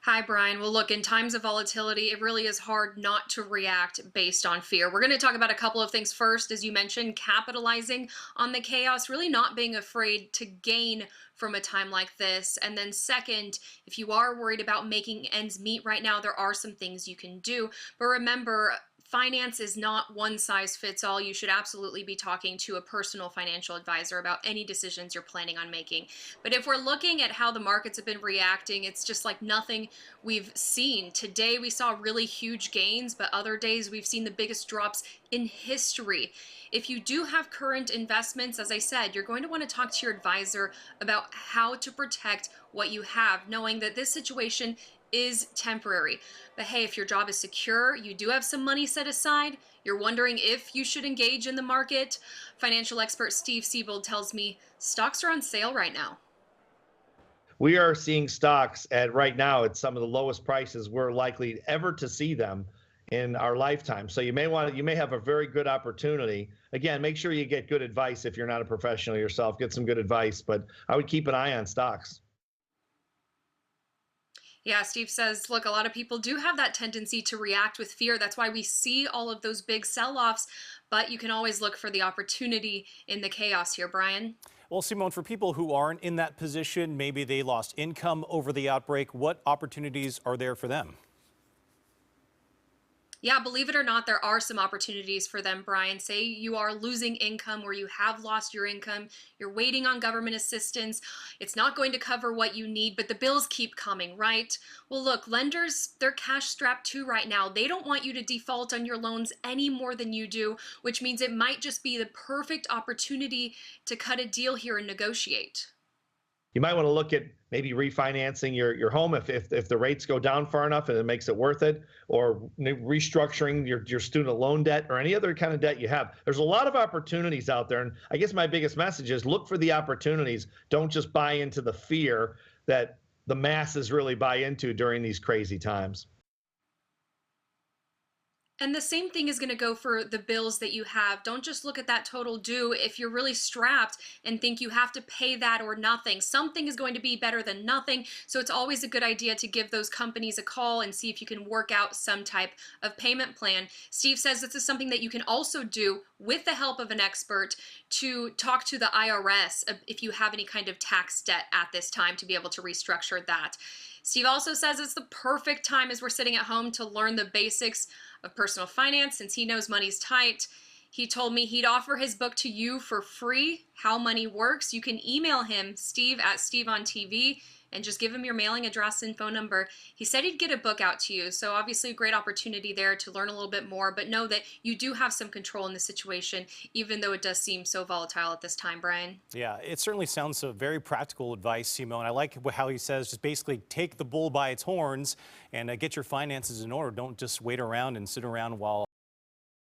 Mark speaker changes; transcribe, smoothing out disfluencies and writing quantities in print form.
Speaker 1: Hi, Brian. Well, look, in times of volatility, it really is hard not to react based on fear. We're going to talk about a couple of things. First, as you mentioned, capitalizing on the chaos, really not being afraid to gain from a time like this. And then, second, if you are worried about making ends meet right now, there are some things you can do. But remember, finance is not one size fits all. You should absolutely be talking to a personal financial advisor about any decisions you're planning on making. But if we're looking at how the markets have been reacting, it's just like nothing we've seen. Today we saw really huge gains, but other days we've seen the biggest drops in history. If you do have current investments, as I said, you're going to want to talk to your advisor about how to protect what you have, knowing that this situation is temporary. But hey, if your job is secure, you do have some money set aside, you're wondering if you should engage in the market, financial expert Steve Siebold tells me stocks are on sale right now.
Speaker 2: We are seeing stocks at right now at some of the lowest prices we're likely ever to see them in our lifetime. So you may have a very good opportunity. Again, make sure you get good advice if you're not a professional yourself. Get some good advice, but I would keep an eye on stocks.
Speaker 1: Yeah, Steve says, look, a lot of people do have that tendency to react with fear. That's why we see all of those big sell offs, but you can always look for the opportunity in the chaos here, Brian.
Speaker 3: Well, Simone, for people who aren't in that position, maybe they lost income over the outbreak, what opportunities are there for them?
Speaker 1: Yeah, believe it or not, there are some opportunities for them, Brian. Say you are losing income or you have lost your income, you're waiting on government assistance. It's not going to cover what you need, but the bills keep coming, right? Well, look, lenders, they're cash strapped too right now. They don't want you to default on your loans any more than you do, which means it might just be the perfect opportunity to cut a deal here and negotiate.
Speaker 2: You might want to look at maybe refinancing your home if the rates go down far enough and it makes it worth it, or restructuring your student loan debt or any other kind of debt you have. There's a lot of opportunities out there. And I guess my biggest message is look for the opportunities. Don't just buy into the fear that the masses really buy into during these crazy times.
Speaker 1: And the same thing is going to go for the bills that you have. Don't just look at that total due if you're really strapped and think you have to pay that or nothing. Something is going to be better than nothing. So it's always a good idea to give those companies a call and see if you can work out some type of payment plan. Steve says this is something that you can also do with the help of an expert to talk to the IRS if you have any kind of tax debt at this time to be able to restructure that. Steve also says it's the perfect time as we're sitting at home to learn the basics of personal finance since he knows money's tight. He told me he'd offer his book to you for free, How Money Works. You can email him, Steve at Steve on TV, and just give him your mailing address and phone number. He said he'd get a book out to you, so obviously a great opportunity there to learn a little bit more, but know that you do have some control in the situation, even though it does seem so volatile at this time, Brian.
Speaker 3: Yeah, it certainly sounds very practical advice, Simone. I like how he says just basically take the bull by its horns and get your finances in order. Don't just wait around and sit around while